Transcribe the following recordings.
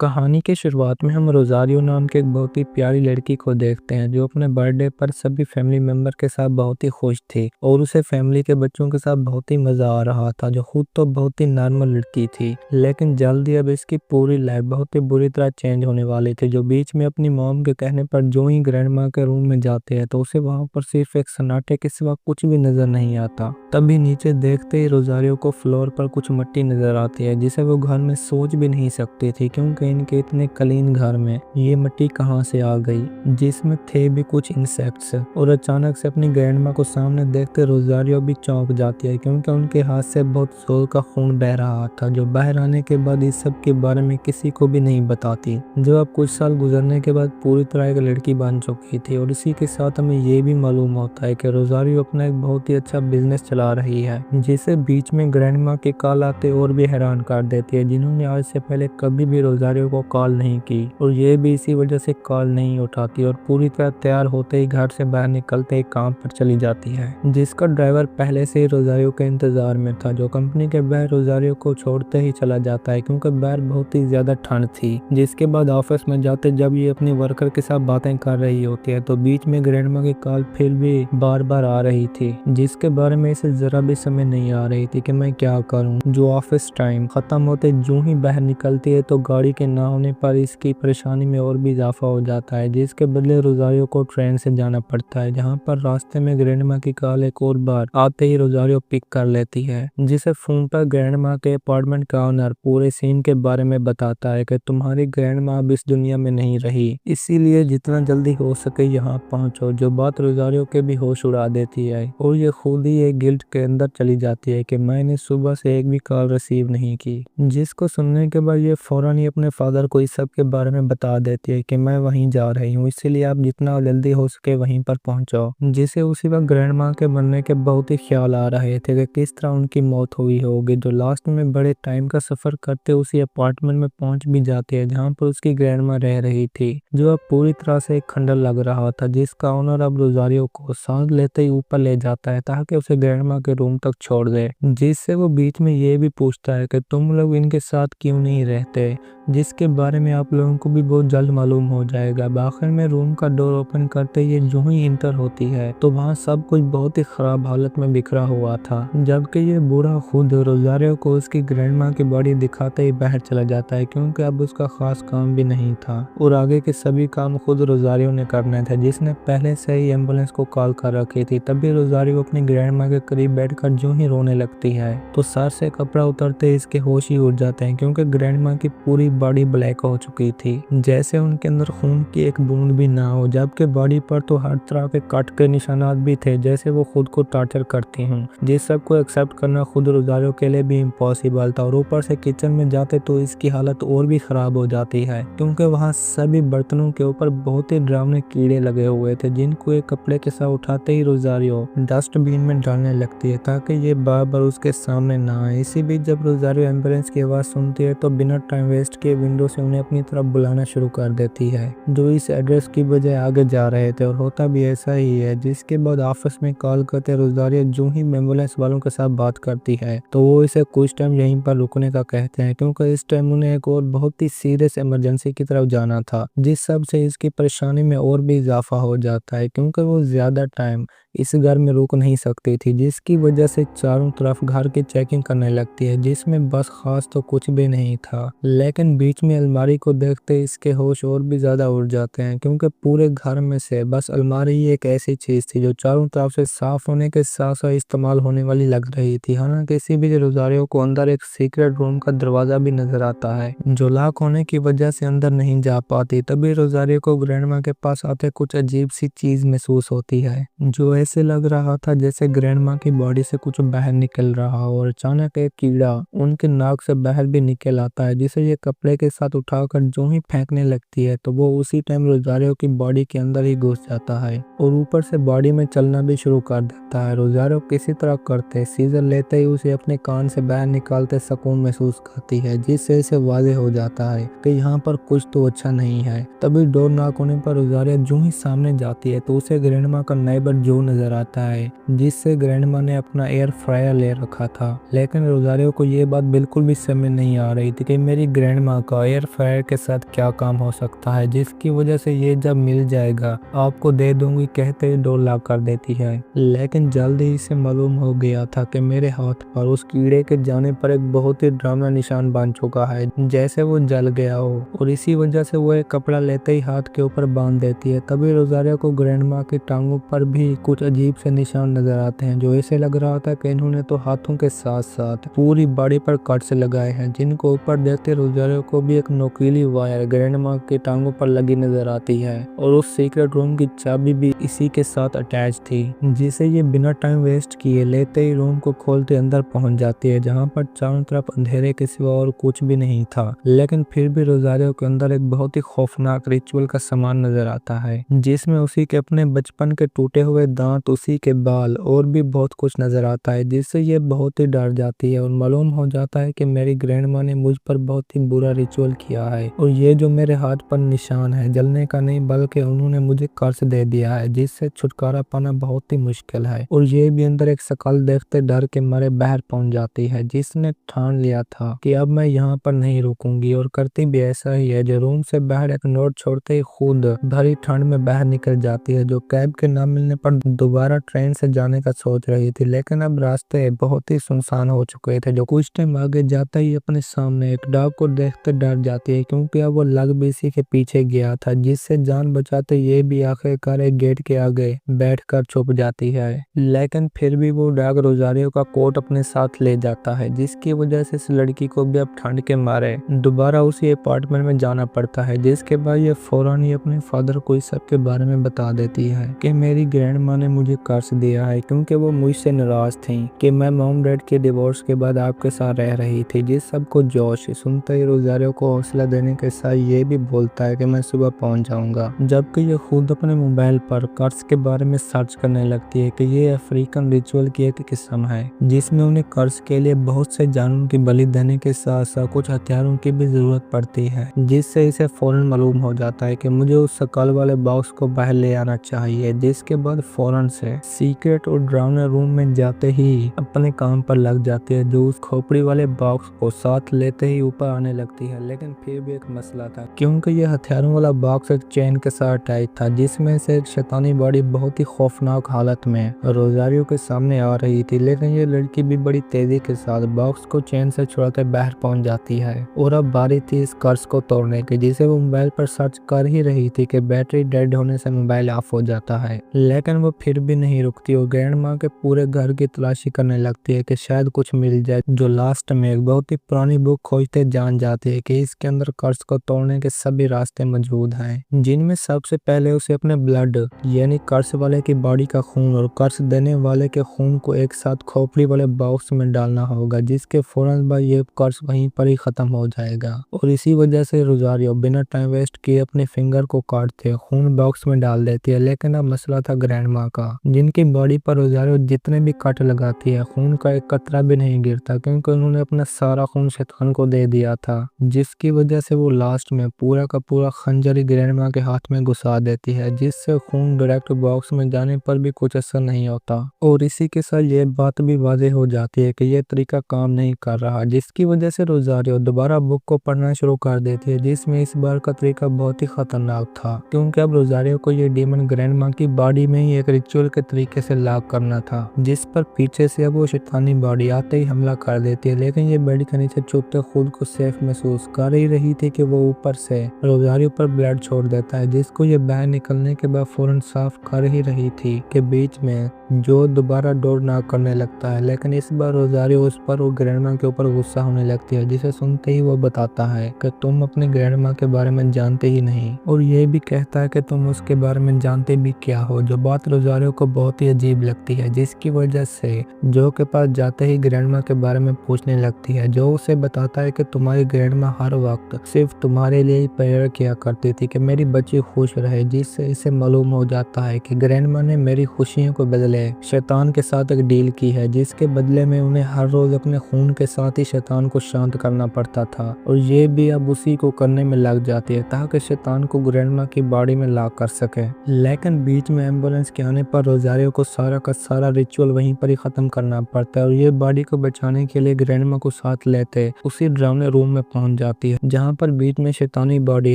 कहानी की शुरुआत में हम रोज़ारियो नाम की एक बहुत ही प्यारी लड़की को देखते हैं जो अपने बर्थडे पर सभी फैमिली मेंबर के साथ बहुत ही खुश थी और उसे फैमिली के बच्चों के साथ बहुत ही मज़ा आ रहा था। जो खुद तो बहुत ही नॉर्मल लड़की थी, लेकिन जल्दी अब इसकी पूरी लाइफ बहुत ही बुरी तरह चेंज होने वाली थी। जो बीच में अपनी मॉम के कहने पर जो ही ग्रैंड माँ के रूम में जाते हैं तो उसे वहाँ पर सिर्फ एक सन्नाटे के सिवा कुछ भी नजर नहीं आता। तभी नीचे देखते ही रोज़ारियो को फ्लोर पर कुछ मिट्टी नजर आती है जिसे वो घर में सोच भी नहीं सकती थी, क्योंकि इनके इतने क्लीन घर में ये मिट्टी कहाँ से आ गई, जिसमें थे भी कुछ इंसेक्ट्स। और अचानक से अपनी ग्रैंडमा को सामने देखते रोज़ारियो भी चौंक जाती है, क्योंकि उनके हाथ से बहुत जोर का खून बह रहा था, जो बाहर आने के बाद इस सब के बारे में किसी को भी नहीं बताती। जो अब कुछ साल गुजरने के बाद पूरी तरह एक लड़की बन चुकी थी। और इसी के साथ हमें ये भी मालूम होता है कि रोज़ारियो अपना एक बहुत ही अच्छा बिजनेस चला रही है, जिसे बीच में ग्रैंडमा के कॉल आते और भी हैरान कर देती है, जिन्होंने आज से पहले कभी भी रोज़ारियो को कॉल नहीं की और ये भी इसी वजह से कॉल नहीं उठाती और पूरी तरह तैयार होते ही घर से बाहर निकलते ही काम पर चली जाती है, जिसका ड्राइवर पहले से ही रोज़ारियो के इंतजार में था, जो कंपनी के बाहर रोज़ारियो को छोड़ते ही चला जाता है, क्योंकि बाहर बहुत ही ज्यादा ठंड थी। जिसके बाद ऑफिस में जाते जब ये अपनी वर्कर के साथ बातें कर रही होती है तो बीच में ग्रैंडमा की कॉल फिर भी बार बार आ रही थी, जिसके बारे में इसे जरा भी समझ नहीं आ रही थी कि मैं क्या करूं। जो ऑफिस टाइम खत्म होते जो ही बाहर निकलती है तो गाड़ी के ना होने पर इसकी परेशानी में और भी इजाफा हो जाता है, जिसके बदले रोज़ारियो को ट्रेन से जाना पड़ता है, जहां पर रास्ते में ग्रैंडमा की कॉल एक और बार आते ही रोज़ारियो पिक कर लेती है, जिसे फोन पर ग्रैंडमा के अपार्टमेंट का ओनर पूरे सीन के बारे में बताता है कि तुम्हारी ग्रैंडमा अब इस दुनिया में नहीं रही, इसीलिए जितना जल्दी हो सके यहाँ पहुंचो। जो बात रोज़ारियो के भी होश उड़ा देती है और ये खुद ही एक गिल्ट के अंदर चली जाती है कि मैंने सुबह से एक भी कॉल रिसीव नहीं की, जिसको सुनने के बाद ये फौरन ही अपने फादर को इस सब के बारे में बता देती है कि मैं वहीं जा रही हूँ, इसीलिए आप जितना जल्दी हो सके वहीं पर पहुंचो। जिसे उसी वक्त ग्रैंडमा के मरने के बहुत ही ख्याल आ रहे थे कि किस तरह उनकी मौत हुई होगी। जो लास्ट में बड़े टाइम का सफर करते उसी अपार्टमेंट में पहुंच भी जाती है जहाँ पर उसकी ग्रैंडमा रह रही थी, जो अब पूरी तरह से एक खंडर लग रहा था, जिसका ओनर अब रोज़ारियो को सांस लेते ही ऊपर ले जाता है ताकि उसे ग्रैंडमा के रूम तक छोड़ दे, जिससे वो बीच में ये भी पूछता है कि तुम लोग इनके साथ क्यों नहीं रहते, जिसके बारे में आप लोगों को भी बहुत जल्द मालूम हो जाएगा। आखिर में रूम का डोर ओपन करते ही जो ही इंटर होती है तो वहाँ सब कुछ बहुत ही खराब हालत में बिखरा हुआ था, जबकि ये बूढ़ा खुद रोज़ारियो को उसकी ग्रैंडमा की बॉडी दिखाते ही बाहर चला जाता है, क्योंकि अब उसका खास काम भी नहीं था और आगे के सभी काम खुद रोज़ारियो ने करने थे, जिसने पहले से ही एम्बुलेंस को कॉल कर रखी थी। तभी रोज़ारियो अपनी ग्रैंडमा के करीब बैठकर जो ही रोने लगती है तो सर से कपड़ा उतरते इसके होश ही उड़ जाते हैं, क्योंकि ग्रैंडमा की पूरी बॉडी ब्लैक हो चुकी थी, जैसे उनके अंदर खून की एक बूंद भी ना हो, जबकि बॉडी पर तो हर तरह के कट के निशानात भी थे, जैसे वो खुद को टॉर्चर करती हूँ। जिस सब को एक्सेप्ट करना खुद रोज़ारियो के लिए भी इम्पॉसिबल था। और ऊपर से किचन में जाते तो इसकी हालत और भी खराब हो जाती है, क्योंकि वहाँ सभी बर्तनों के ऊपर बहुत ही डरावने कीड़े लगे हुए थे, जिनको एक कपड़े के साथ उठाते ही रोज़ारियो डस्टबिन में डालने लगती है ताकि ये बार बार उसके सामने ना आए। इसी बीच जब रोज़ारियो एम्बुलेंस की आवाज़ सुनती है तो बिना टाइम वेस्ट किए विंडो से उन्हें अपनी तरफ बुलाना शुरू कर देती है, जो इस एड्रेस की बजाय आगे जा रहे थे, और होता भी ऐसा ही है। जिसके बाद ऑफिस में कॉल करते रोज़ारियो जो ही एम्बुलेंस वालों के साथ बात करती है तो वो इसे कुछ टाइम यहीं पर रुकने का कहते हैं, क्योंकि इस टाइम उन्हें एक और बहुत ही सीरियस इमरजेंसी की तरफ जाना था, जिस सब से इसकी परेशानी में और भी इजाफा हो जाता है, क्योंकि वो ज्यादा टाइम इस घर में रुक नहीं सकती थी, जिसकी वजह से चारों तरफ घर की चेकिंग करने लगती है, जिसमें बस खास तो कुछ भी नहीं था। लेकिन बीच में अलमारी को देखते इसके होश और भी ज्यादा उड़ जाते हैं, क्योंकि पूरे घर में से बस अलमारी ही एक ऐसी चीज थी जो चारों तरफ से साफ होने के साथ साथ इस्तेमाल होने वाली लग रही थी। हालांकि इसी बीच रोज़ारियो को अंदर एक सीक्रेट रूम का दरवाजा भी नजर आता है, जो लॉक होने की वजह से अंदर नहीं जा पाती। तभी रोज़ारियो को ग्रैंडमा के पास आते कुछ अजीब सी चीज महसूस होती है, जो ऐसे लग रहा था जैसे ग्रैंडमा की बॉडी से कुछ बाहर निकल रहा हो, और अचानक एक कीड़ा उनके नाक से बाहर भी निकल आता है, जिसे ये कपड़े के साथ उठाकर जो ही फेंकने लगती है तो वो उसी टाइम रोज़ारियो की बॉडी के अंदर ही घुस जाता है और ऊपर से बॉडी में चलना भी शुरू कर देता है। रोज़ारियो किसी तरह करते सीजर लेते ही उसे अपने कान से बाहर निकालते सुकून महसूस करती है, जिससे इसे वाज़ेह हो जाता है कि यहाँ पर कुछ तो अच्छा नहीं है। तभी डोर नॉक होने पर रोज़ारियो जो ही सामने जाती है तो उसे ग्रैंडमा का नेबर जो नजर नजर आता है, जिससे ग्रैंडमा ने अपना एयर फ्रायर ले रखा था। लेकिन रोजारियो को ये बात बिल्कुल भी समझ नहीं आ रही थी कि मेरी ग्रैंडमा का एयर फ्रायर के साथ क्या काम हो सकता है, जिसकी वजह से ये जब मिल जाएगा आपको दे दूंगी कहते ही डोर लॉक कर देती है। लेकिन जल्द ही इसे मालूम हो गया था कि मेरे हाथ पर उस कीड़े के जाने पर एक बहुत ही डरावना निशान बन चुका है, जैसे वो जल गया हो, और इसी वजह से वो एक कपड़ा लेते ही हाथ के ऊपर बांध देती है। तभी रोजारियो को ग्रैंडमा की टांगों पर भी कुछ अजीब से निशान नजर आते हैं, जो ऐसे लग रहा था कि इन्होंने तो हाथों के साथ साथ पूरी बॉडी पर कट्स लगाए हैं, जिनको ऊपर देखते रोजारियो को भी एक नोकीली वायर ग्रैंडमा की टांगों पर लगी नजर आती है, और उस सीक्रेट रूम की चाबी भी इसी के साथ अटैच थी, जिसे ये बिना टाइम वेस्ट किए लेते ही रूम को खोलते अंदर पहुंच जाती है, जहां पर चारों तरफ अंधेरे के सिवा और कुछ भी नहीं था। लेकिन फिर भी रोजारियो के अंदर एक बहुत ही खौफनाक रिचुअल का सामान नजर आता है, जिसमें उसी के अपने बचपन के टूटे हुए दांत, उसी के बाल और भी बहुत कुछ नजर आता है, जिससे ये बहुत ही डर जाती है और मालूम हो जाता है कि मेरी ग्रैंडमा ने मुझ पर बहुत ही बुरा रिचुअल किया है, और ये जो मेरे हाथ पर निशान है जलने का नहीं बल्कि उन्होंने मुझे कर्ज दे दिया है, जिससे छुटकारा पाना बहुत ही मुश्किल है। और ये भी अंदर एक शकल देखते डर के मारे बाहर पहुंच जाती है, जिसने ठान लिया था कि अब मैं यहाँ पर नहीं रुकूंगी, और करती भी ऐसा ही है। जो रूम से बाहर एक नोट छोड़ते ही खुद भरी ठंड में बाहर निकल जाती है, जो कैब के ना मिलने पर दोबारा ट्रेन से जाने का सोच रही थी, लेकिन अब रास्ते बहुत ही सुनसान हो चुके थे। जो कुछ टाइम आगे जाता ही अपने सामने एक डॉग को देखते डर जाती है, क्योंकि अब वो लग भी इसी के पीछे गया था, जिससे जान बचाते ये भी आखिरकार एक गेट के आगे बैठकर छुप जाती है। लेकिन फिर भी वो डॉग रोजारियो का कोट अपने साथ ले जाता है, जिसकी वजह से इस लड़की को भी अब ठंड के मारे दोबारा उसी अपार्टमेंट में जाना पड़ता है, जिसके बाद ये फौरन ही अपने फादर को इस सब के बारे में बता देती है कि मेरी ग्रैंडमा ने मुझे कर्ज दिया है, क्योंकि वो मुझसे नाराज थी कि मैं मॉम डैड के डिवोर्स के बाद आपके साथ रह रही थी। जिस सबको जोश सुनते ही रोजारियो को हौसला देने के साथ ये भी बोलता है कि मैं सुबह पहुंच जाऊंगा, जबकि ये खुद अपने मोबाइल पर कर्ज के बारे में सर्च करने लगती है कि ये अफ्रीकन रिचुअल की एक किस्म है, जिसमें उन्हें कर्ज के लिए बहुत से जानवरों की बलि देने के साथ साथ कुछ हथियारों की भी जरूरत पड़ती है, जिससे इसे फौरन मालूम हो जाता है कि मुझे उस शकल वाले बॉक्स को बाहर ले आना चाहिए। जिसके बाद फौरन से सीक्रेट और डरावने रूम में जाते ही अपने काम पर लग जाती है, जो उस खोपड़ी वाले बॉक्स को साथ लेते ही ऊपर आने लगती है। लेकिन फिर भी एक मसला था, क्योंकि ये हथियारों वाला बॉक्स एक चेन के साथ अटैच था, जिसमें से एक शैतानी बॉडी बहुत ही खौफनाक हालत में रोजारियो के सामने आ रही थी। लेकिन ये लड़की भी बड़ी तेजी के साथ बॉक्स को चेन से छुड़ाते बाहर पहुंच जाती है, और अब बारी थी इस कर्ज को तोड़ने की, जिसे वो मोबाइल पर सर्च कर ही रही थी कि बैटरी डेड होने से मोबाइल ऑफ हो जाता है। लेकिन वो फिर भी नहीं रुकती और ग्रैंडमा के पूरे घर की तलाशी करने लगती है कि शायद कुछ मिल जाए, जो लास्ट में एक बहुत ही पुरानी बुक खोजते जान जाती है कि इसके अंदर कर्ज को तोड़ने के सभी रास्ते मौजूद हैं, जिनमें सबसे पहले उसे अपने ब्लड यानी कर्ज वाले की बॉडी का खून और कर्ज देने वाले के खून को एक साथ खोपड़ी वाले बॉक्स में डालना होगा, जिसके फौरन बाद ये कर्ज वहीं पर ही खत्म हो जाएगा। और इसी वजह से रोजारियो बिना टाइम वेस्ट किए अपने फिंगर को काटते खून बॉक्स में डाल देती है। लेकिन अब मसला था ग्रैंडमा का, जिनकी बॉडी पर रोजारियो जितने भी कट लगाती है खून का एक कतरा भी नहीं गिरता, क्योंकि उन्होंने अपना सारा खून शैतान को दे दिया था, जिसकी वजह से वो लास्ट में पूरा का पूरा खंजर ही ग्रैंडमा के हाथ में घुसा देती है, जिससे खून डायरेक्ट बॉक्स में जाने पर भी कुछ असर नहीं होता। और इसी के साथ ये बात भी वाज़ेह हो जाती है कि ये तरीका काम नहीं कर रहा, जिसकी वजह से रोजारियो दोबारा बुक को पढ़ना शुरू कर देती है, जिसमें इस बार का तरीका बहुत ही खतरनाक था, क्योंकि अब रोजारियो को ये डीमन ग्रैंडमा की बॉडी में ही एक रिचुअल के तरीके से लॉक करना था, जिस पर पीछे से अब वो शैतानी बॉडी आते ही हमला कर देती है। लेकिन ये बेड के नीचे छुपते खुद को सेफ महसूस कर ही रही थी कि वो ऊपर से रोजारियो पर ब्लड छोड़ देता है, जिसको ये बाहर निकलने के बाद फौरन साफ कर ही रही थी कि बीच में जो दोबारा डोर नॉक करने लगता है। लेकिन इस बार रोजारियो उस पर और ग्रैंडमा के ऊपर गुस्सा होने लगती है, जिसे सुनते ही वो बताता है कि तुम अपने ग्रैंडमा के बारे में जानते ही नहीं, और ये भी कहता है कि तुम उसके बारे में जानते भी क्या हो, जो बात रोजारियो को बहुत ही अजीब लगती है, जिसकी वजह से जो के पास जाते ही ग्रैंडमा के बारे में पूछने लगती है, जो उसे बताता है कि तुम्हारी ग्रैंडमा हर वक्त सिर्फ तुम्हारे लिए ही प्रेयर किया करती थी कि मेरी बच्ची खुश रहे, जिससे इसे मालूम हो जाता है कि ग्रैंडमा ने मेरी खुशियों को बदले पहले शैतान के साथ एक डील की है, जिसके बदले में उन्हें हर रोज अपने खून के साथ ही शैतान को शांत करना पड़ता था, और ये भी अब उसी को करने में लग जाती है ताकि शैतान को ग्रैंडमा की बॉडी में लॉक कर सके। लेकिन बीच में एम्बुलेंस के आने पर रोजारियो को सारा का सारा रिचुअल वहीं पर ही खत्म करना पड़ता है, और ये बॉडी को बचाने के लिए ग्रैंडमा को साथ लेते उसी डरावने रूम में पहुंच जाती है, जहां पर बीच में शैतानी बॉडी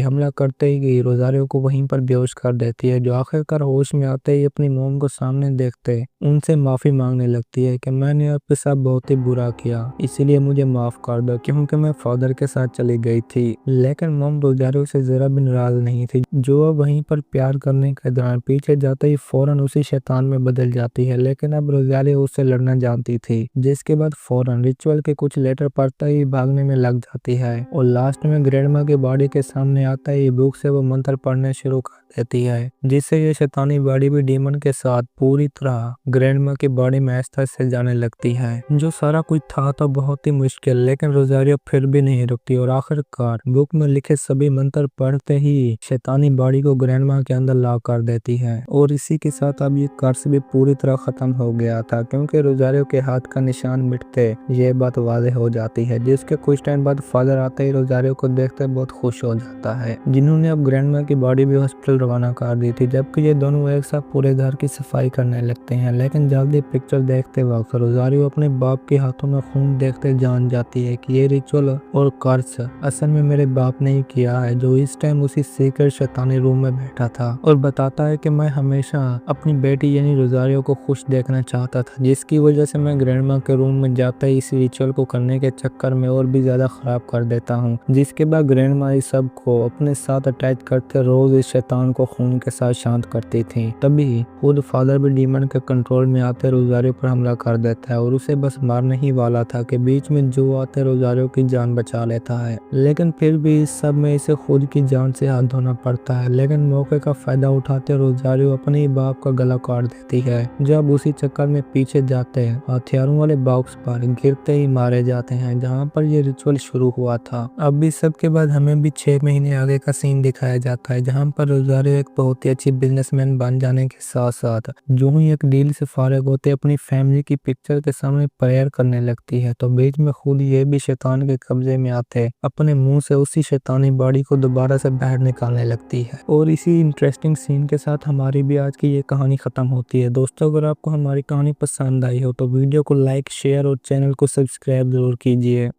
हमला करते ही रोजारियो को वहीं पर बेहोश कर देती है, जो आखिरकार होश में आते ही अपनी मोम को सामने देखते उनसे माफी मांगने लगती है कि मैंने आपके साथ बहुत ही बुरा किया, इसीलिए मुझे माफ कर दो क्योंकि मैं फादर के साथ चली गई थी। लेकिन मोम रोजारियो से जरा भी नाराज नहीं थी, जो अब वहीं पर प्यार करने के दौरान पीछे जाते ही फौरन उसी शैतान में बदल जाती है। लेकिन अब रोजारियो उससे लड़ना जानती थी, जिसके बाद फौरन रिचुअल के कुछ लेटर पढ़ते ही भागने में लग जाती है, और लास्ट में ग्रैंडमा की बॉडी के सामने आता ही बुक से वो मंत्र पढ़ने शुरू कर देती है, जिससे ये शैतानी बॉडी भी डीमन के साथ पूरी तरह ग्रैंडमा की बॉडी में आस्था से जाने लगती है। जो सारा कुछ था तो बहुत ही मुश्किल, लेकिन रोजारियो फिर भी नहीं रुकती और आखिरकार बुक में लिखे सभी मंत्र पढ़ते ही शैतानी बॉडी को ग्रैंडमा के अंदर लॉक कर देती है, और इसी के साथ अब ये कर्स भी पूरी तरह खत्म हो गया था, क्योंकि रोजारियो के हाथ का निशान मिटते ये बात वाज़ेह हो जाती है, जिसके कुछ टाइम बाद फादर आते ही रोजारियो को देखते बहुत खुश हो जाता है, जिन्होंने अब ग्रैंडमा की बॉडी भी हॉस्पिटल रवाना कर दी थी, जबकि ये दोनों एक साथ पूरे घर की सफाई करने लगते हैं। लेकिन जल्दी पिक्चर देखते वक्त रोजारियो अपने बाप के हाथों में खून देखते जान जाती है कि ये रिचुअल और कर्स असल में मेरे बाप ने ही किया है, जो इस टाइम उसी सीक्रेट शैतानी रूम में बैठा था, और बताता है कि मैं हमेशा अपनी बेटी यानी रोजारियो को खुश देखना चाहता था, जिसकी वजह से मैं ग्रैंडमा के रूम में जाते ही इस रिचुअल को करने के चक्कर में और भी ज्यादा खराब कर देता हूँ, जिसके बाद ग्रैंडमा इस सब को अपने साथ अटैच करते रोज इस शैतान को खून के साथ शांत करती थी। तभी खुद फादर भी डीमन के कंट्रोल में आते रोजारियो पर हमला कर देता है, और उसे बस मारने ही वाला था कि बीच में जो आते रोजारियो की जान बचा लेता है। लेकिन फिर भी इस सब में इसे खुद की जान से हाथ धोना पड़ता है, लेकिन मौके का फायदा उठाते रोजारियो अपने ही बाप का गला काट देती है, जब उसी चक्कर में पीछे जाते हैं हथियारों वाले बॉक्स पर गिरते ही मारे जाते हैं, जहाँ पर ये रिचुअल शुरू हुआ था। अब इस सब के बाद हमें भी 6 महीने आगे का सीन दिखाया जाता है, जहाँ पर रोजारियो एक बहुत ही अच्छी बिजनेसमैन बन जाने के साथ साथ जो ही एक डील से फारिग होते अपनी फैमिली की पिक्चर के सामने प्रेयर करने लगती है, तो बीच में खुद ये भी शैतान के कब्जे में आते अपने मुंह से उसी शैतानी बॉडी को दोबारा से बाहर निकालने लगती है। और इसी इंटरेस्टिंग सीन के साथ हमारी भी आज की ये कहानी खत्म होती है। दोस्तों, अगर आपको हमारी कहानी पसंद आई हो तो वीडियो को लाइक, शेयर और चैनल को सब्सक्राइब जरूर कीजिए।